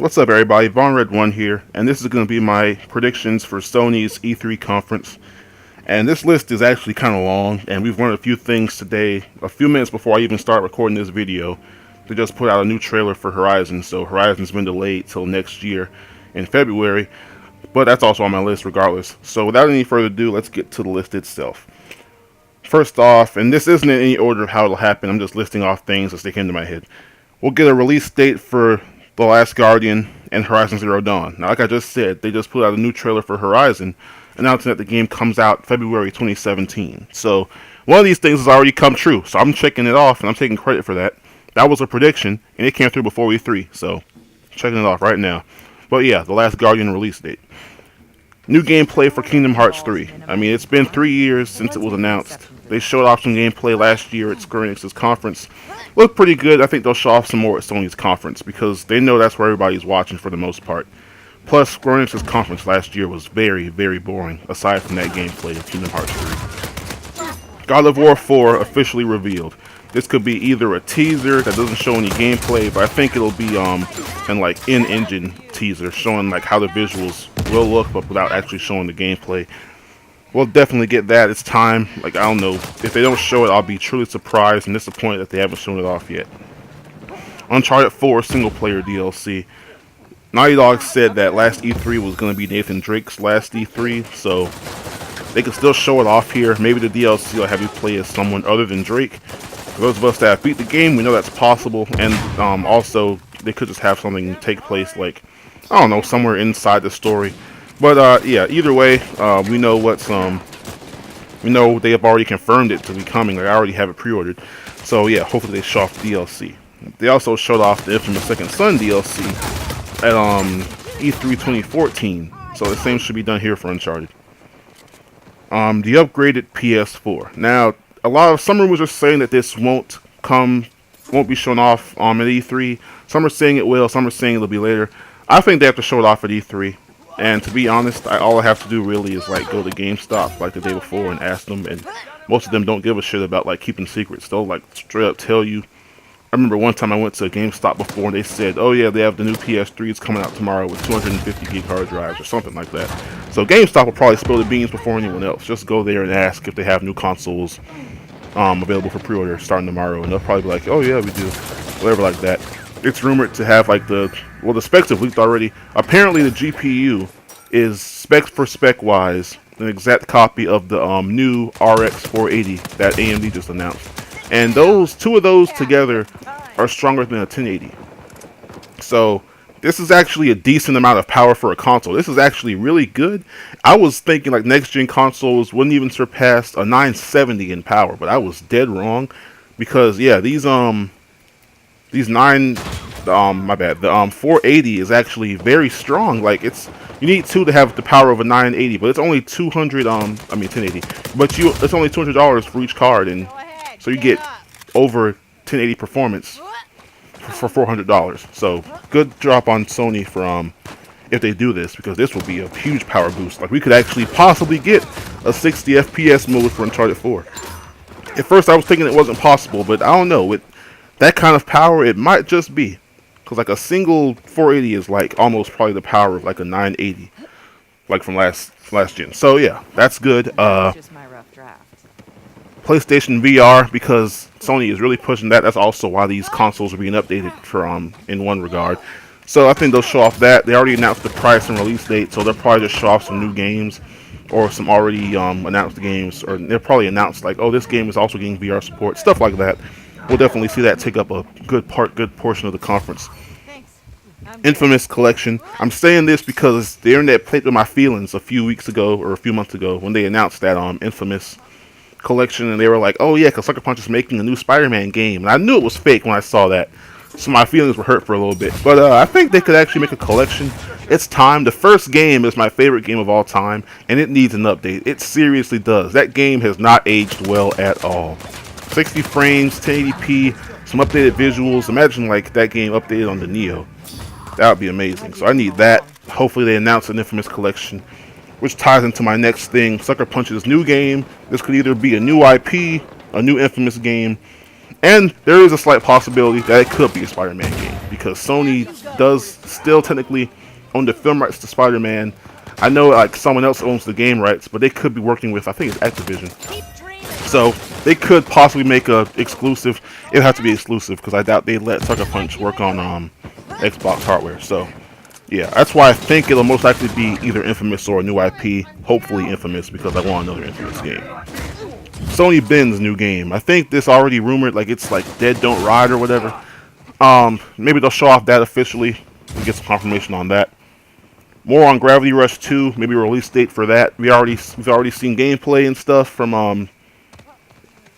What's up, everybody? Vaunred1 here, and this is going to be my predictions for Sony's E3 conference. And this list is actually kind of long, and we've learned a few things today, a few minutes before I even start recording this video. They just put out a new trailer for Horizon, so Horizon's been delayed till next year in February, but that's also on my list regardless. So without any further ado, let's get to the list itself. First off, and this isn't in any order of how it'll happen, I'm just listing off things as they came to my head. We'll get a release date for The Last Guardian and Horizon Zero Dawn. Now, like I just said, they just put out a new trailer for Horizon, announcing that the game comes out February 2017. So, one of these things has already come true, so I'm checking it off, and I'm taking credit for that. That was a prediction, and it came through before E3, so checking it off right now. But yeah, The Last Guardian release date. New gameplay for Kingdom Hearts 3. I mean, it's been 3 years since it was announced. They showed off some gameplay last year at Square Enix's conference. Looked pretty good. I think they'll show off some more at Sony's conference because they know that's where everybody's watching for the most part. Plus, Square Enix's conference last year was very, very boring, aside from that gameplay of Kingdom Hearts 3. God of War 4 officially revealed. This could be either a teaser that doesn't show any gameplay, but I think it'll be an like in-engine teaser showing like how the visuals will look, but without actually showing the gameplay. We'll definitely get that. It's time. Like, I don't know. If they don't show it, I'll be truly surprised and disappointed that they haven't shown it off yet. Uncharted 4 single-player DLC. Naughty Dog said that last E3 was going to be Nathan Drake's last E3, so they can still show it off here. Maybe the DLC will have you play as someone other than Drake. For those of us that have beat the game, we know that's possible, and also they could just have something take place, like, I don't know, somewhere inside the story. But yeah, either way, we know we know they have already confirmed it to be coming. Like, I already have it pre-ordered. So yeah, hopefully they show off DLC. They also showed off the infamous Second Son DLC at E3 2014. So the same should be done here for Uncharted. The upgraded PS4. Now, some rumors are saying that this won't be shown off at E3. Some are saying it will. Some are saying it'll be later. I think they have to show it off at E3. And to be honest, all I have to do really is like go to GameStop like the day before and ask them, and most of them don't give a shit about like keeping secrets. They'll like straight up tell you. I remember one time I went to a GameStop before and they said, oh yeah, they have the new PS3s coming out tomorrow with 250 gig hard drives or something like that. So GameStop will probably spill the beans before anyone else. Just go there and ask if they have new consoles available for pre-order starting tomorrow, and they'll probably be like, oh yeah, we do, whatever like that. It's rumored to have like the specs have leaked already. Apparently the GPU is spec wise an exact copy of the new RX 480 that AMD just announced. And two of those together are stronger than a 1080. So this is actually a decent amount of power for a console. This is actually really good. I was thinking like next gen consoles wouldn't even surpass a 970 in power, but I was dead wrong because yeah, the 480 is actually very strong. Like you need two to have the power of a 980, but it's only 1080. But it's only $200 for each card, and so you get over 1080 performance for $400. So good drop on Sony for if they do this, because this will be a huge power boost. Like we could actually possibly get a 60 FPS mode for Uncharted 4. At first I was thinking it wasn't possible, but I don't know, with that kind of power it might just be. Because like a single 480 is like almost probably the power of like a 980, like from last gen. So yeah, that's good. PlayStation VR, because Sony is really pushing that. That's also why these consoles are being updated for in one regard. So I think they'll show off that. They already announced the price and release date, so they'll probably just show off some new games or some already announced games, or they'll probably announce like, oh, this game is also getting VR support, stuff like that. We'll definitely see that take up a good portion of the conference. Infamous Collection. I'm saying this because the internet played with my feelings a few weeks ago or a few months ago when they announced that Infamous Collection, and they were like, oh yeah, because Sucker Punch is making a new Spider-Man game, and I knew it was fake when I saw that, so my feelings were hurt for a little bit. But I think they could actually make a collection. It's time. The first game is my favorite game of all time, and it needs an update. It seriously does. That game has not aged well at all. 60 frames, 1080p, some updated visuals. Imagine like that game updated on the Neo. That would be amazing. So I need that. Hopefully they announce an Infamous Collection, which ties into my next thing, Sucker Punch's new game. This could either be a new IP, a new Infamous game, and there is a slight possibility that it could be a Spider-Man game. because Sony does still technically own the film rights to Spider-Man. I know like someone else owns the game rights, but they could be working with, I think it's Activision. So they could possibly make a exclusive. It'd have to be exclusive because I doubt they'd let Sucker Punch work on Xbox hardware. So yeah, that's why I think it'll most likely be either Infamous or a new IP. Hopefully Infamous, because I want another Infamous game. Sony Ben's new game. I think this already rumored, like it's like Dead Don't Ride or whatever. Maybe they'll show off that officially and get some confirmation on that. More on Gravity Rush 2, maybe a release date for that. We've already seen gameplay and stuff from a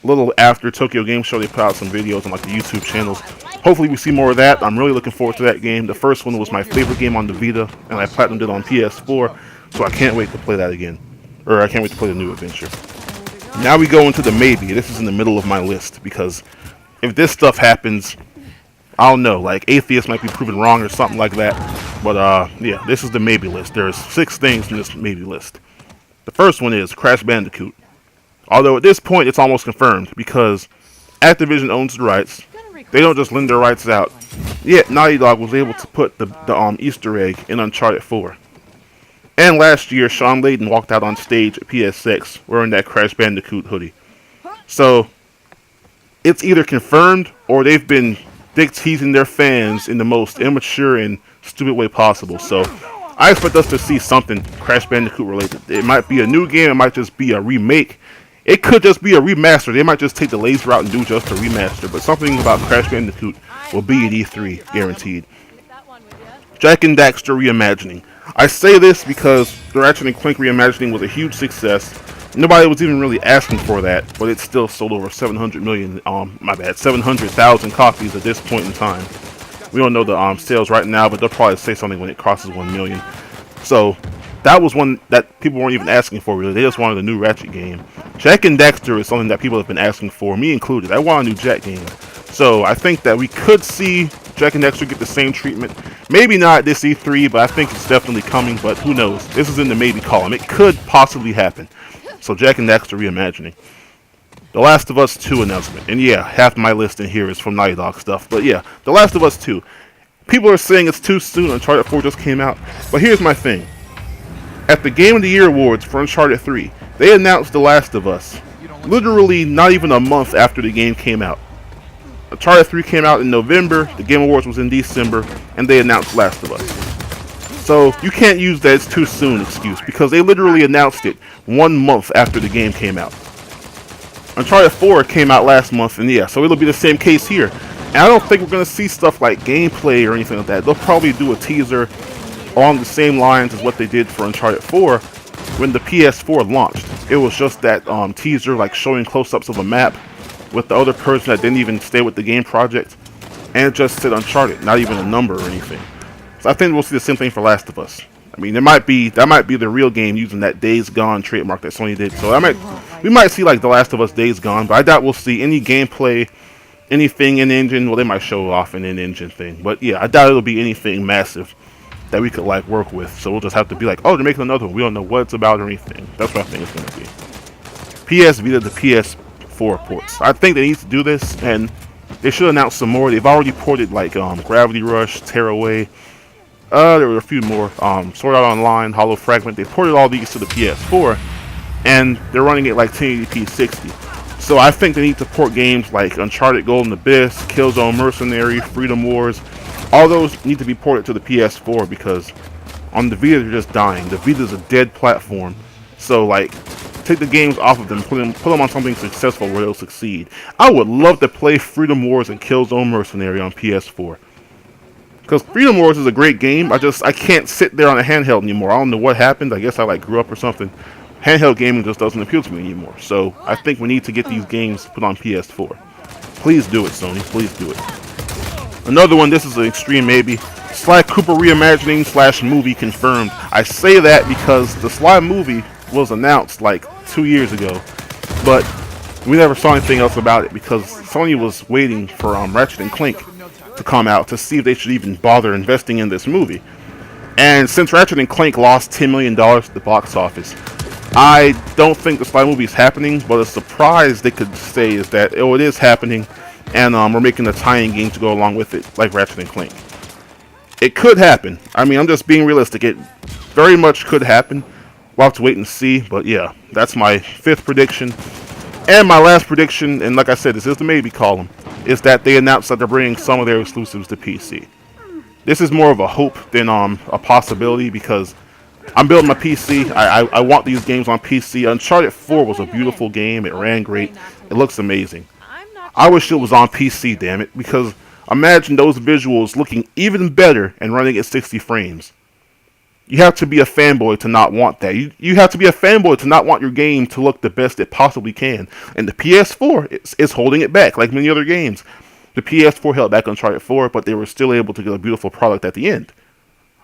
little after Tokyo Game Show. They put out some videos on like the YouTube channels. Hopefully we see more of that. I'm really looking forward to that game. The first one was my favorite game on the Vita, and I platinumed it on PS4, so I can't wait to play that again. Or I can't wait to play the new adventure. Now we go into the maybe. This is in the middle of my list, because if this stuff happens, I don't know, like Atheist might be proven wrong or something like that. But yeah, this is the maybe list. There's 6 things in this maybe list. The first one is Crash Bandicoot. Although at this point it's almost confirmed, because Activision owns the rights. They don't just lend their rights out. Yet Naughty Dog was able to put the Easter egg in Uncharted 4. And last year, Sean Layden walked out on stage at PSX wearing that Crash Bandicoot hoodie. So it's either confirmed or they've been teasing their fans in the most immature and stupid way possible. So I expect us to see something Crash Bandicoot related. It might be a new game, it might just be a remake, it could just be a remaster. They might just take the lazy route and do just a remaster, but something about Crash Bandicoot will be at E3, guaranteed. Jak and Daxter reimagining. I say this because the Ratchet & Clank reimagining was a huge success. Nobody was even really asking for that, but it still sold over 700,000 copies at this point in time. We don't know the sales right now, but they'll probably say something when it crosses 1 million. So that was one that people weren't even asking for, really. They just wanted a new Ratchet game. Jak and Daxter is something that people have been asking for, me included. I want a new Jak game. So I think that we could see Jak and Daxter get the same treatment. Maybe not this E3, but I think it's definitely coming, but who knows. This is in the maybe column. It could possibly happen. So Jak and Daxter reimagining. The Last of Us 2 announcement. And yeah, half my list in here is from Naughty Dog stuff. But yeah, The Last of Us 2. People are saying it's too soon. Uncharted 4 just came out. But here's my thing. At the Game of the Year Awards for Uncharted 3, they announced The Last of Us. Literally not even a month after the game came out. Uncharted 3 came out in November, the Game Awards was in December, and they announced Last of Us. So you can't use that it's too soon excuse, because they literally announced it 1 month after the game came out. Uncharted 4 came out last month, and yeah, so it'll be the same case here. And I don't think we're going to see stuff like gameplay or anything like that. They'll probably do a teaser along the same lines as what they did for Uncharted 4 when the PS4 launched. It was just that teaser, like showing close-ups of a map with the other person that didn't even stay with the game project, and it just said Uncharted, not even a number or anything. So I think we'll see the same thing for Last of Us. I mean, that might be the real game using that Days Gone trademark that Sony did. So we might see like The Last of Us Days Gone, but I doubt we'll see any gameplay, anything in engine. Well, they might show off an in-engine thing, but yeah, I doubt it'll be anything massive that we could like work with. So we'll just have to be like, oh, they're making another one. We don't know what it's about or anything. That's what I think it's going to be. PS Vita to PS4 ports. I think they need to do this, and they should announce some more. They've already ported like Gravity Rush, Tearaway. There were a few more. Sword Art Online, Hollow Fragment. They ported all these to the PS4, and they're running it like 1080p 60. So I think they need to port games like Uncharted Golden Abyss, Killzone Mercenary, Freedom Wars. All those need to be ported to the PS4, because on the Vita they're just dying. The Vita's a dead platform. So like, take the games off of them, put them on something successful where they'll succeed. I would love to play Freedom Wars and Killzone Mercenary on PS4. Because Freedom Wars is a great game. I can't sit there on a handheld anymore. I don't know what happened. I guess I like grew up or something. Handheld gaming just doesn't appeal to me anymore. So I think we need to get these games put on PS4. Please do it, Sony. Please do it. Another one, this is an extreme maybe. Sly Cooper reimagining / movie confirmed. I say that because the Sly movie was announced like 2 years ago, but we never saw anything else about it because Sony was waiting for Ratchet & Clank to come out to see if they should even bother investing in this movie. And since Ratchet & Clank lost $10 million at the box office, I don't think the Sly movie is happening, but a surprise they could say is that, oh, it is happening, and we're making a tie-in game to go along with it, like Ratchet & Clank. it could happen. I mean, I'm just being realistic. It very much could happen. We'll have to wait and see. But yeah, that's my 5th prediction. And my last prediction, and like I said, this is the maybe column, is that they announced that they're bringing some of their exclusives to PC. This is more of a hope than a possibility, because I'm building my PC. I want these games on PC. Uncharted 4 was a beautiful game. It ran great. It looks amazing. I wish it was on PC, damn it, because imagine those visuals looking even better and running at 60 frames. You have to be a fanboy to not want that. You have to be a fanboy to not want your game to look the best it possibly can. And the PS4 is holding it back, like many other games. The PS4 held back Uncharted 4, but they were still able to get a beautiful product at the end.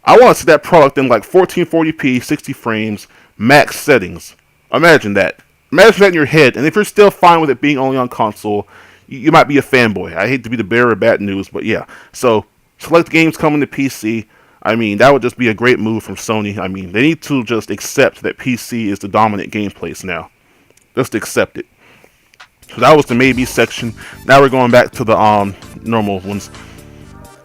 I want to see that product in like 1440p, 60 frames, max settings. Imagine that. Imagine that in your head. And if you're still fine with it being only on console, you might be a fanboy. I hate to be the bearer of bad news, but yeah. So, select games coming to PC. I mean, that would just be a great move from Sony. I mean, they need to just accept that PC is the dominant game place now. Just accept it. So that was the maybe section. Now we're going back to the normal ones.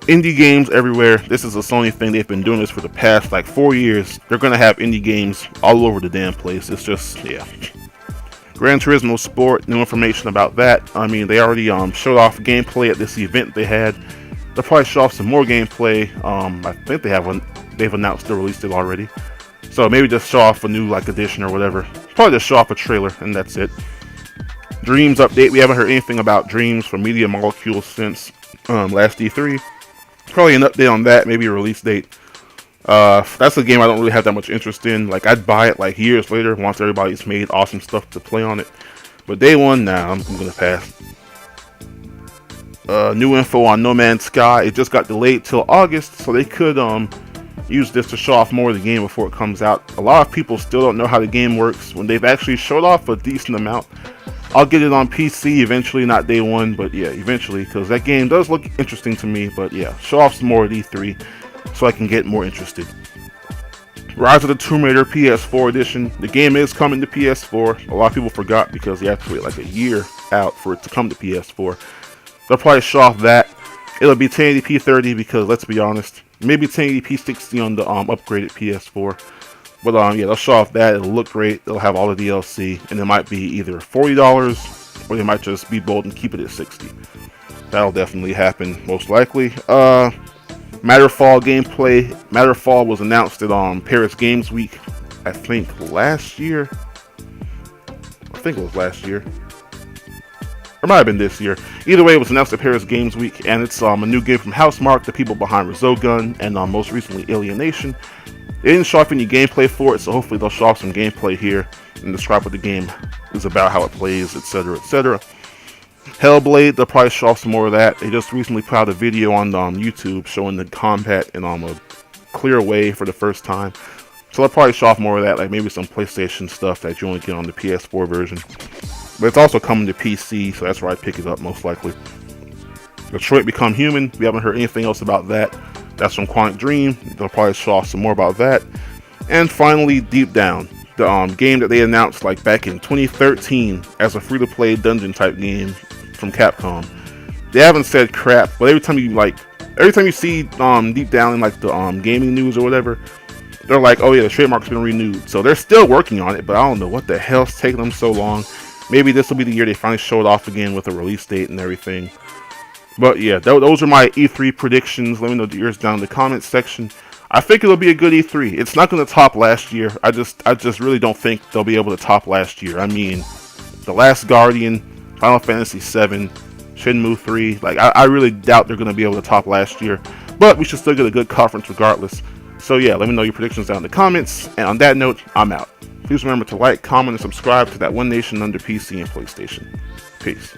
Indie games everywhere. This is a Sony thing. They've been doing this for the past like 4 years. They're going to have indie games all over the damn place. It's just, yeah. Gran Turismo Sport, new information about that. I mean, they already showed off gameplay at this event they had. They'll probably show off some more gameplay. I think they've announced the release date already. So maybe just show off a new like edition or whatever. Probably just show off a trailer and that's it. Dreams update. We haven't heard anything about Dreams from Media Molecule since last E3. Probably an update on that, maybe a release date. That's a game I don't really have that much interest in. Like, I'd buy it like years later once everybody's made awesome stuff to play on it. But day one, nah, I'm gonna pass. New info on No Man's Sky. It just got delayed till August, so they could use this to show off more of the game before it comes out. A lot of people still don't know how the game works when they've actually showed off a decent amount. I'll get it on PC eventually, not day one, but yeah, eventually, because that game does look interesting to me. But yeah, show off some more at E3 so I can get more interested. Rise of the Tomb Raider PS4 edition. The game is coming to PS4. A lot of people forgot because you have to wait like a year out for it to come to PS4. They'll probably show off that. It'll be 1080p 30 because, let's be honest, maybe 1080p 60 on the upgraded PS4. But yeah, they'll show off that. It'll look great. They'll have all the DLC, and it might be either $40 or they might just be bold and keep it at $60. That'll definitely happen, most likely. Matterfall gameplay. Matterfall was announced at Paris Games Week, I think last year. I think it was last year. Or it might have been this year. Either way, it was announced at Paris Games Week, and it's a new game from Housemarque, the people behind Resogun, and most recently Alienation. They didn't show off any gameplay for it, so hopefully they'll show off some gameplay here and describe what the game is about, how it plays, etc., etc. Hellblade, they'll probably show off some more of that. They just recently put out a video on YouTube showing the combat in a clear way for the first time. So they'll probably show off more of that, like maybe some PlayStation stuff that you only get on the PS4 version. But it's also coming to PC, so that's where I pick it up most likely. Detroit Become Human, we haven't heard anything else about that. That's from Quantic Dream. They'll probably show off some more about that. And finally, Deep Down, the game that they announced like back in 2013 as a free-to-play dungeon type game from Capcom. They haven't said crap, but every time you see Deep Down in like the gaming news or whatever, they're like, oh yeah, the trademark's been renewed. So they're still working on it, but I don't know what the hell's taking them so long. Maybe this will be the year they finally show it off again with a release date and everything. But yeah, those are my E3 predictions. Let me know yours down in the comments section. I think it'll be a good E3. It's not going to top last year. I just really don't think they'll be able to top last year. I mean, The Last Guardian, Final Fantasy VII, Shenmue 3. Like, I really doubt they're going to be able to top last year. But we should still get a good conference regardless. So yeah, let me know your predictions down in the comments. And on that note, I'm out. Please remember to like, comment, and subscribe to that One Nation Under PC and PlayStation. Peace.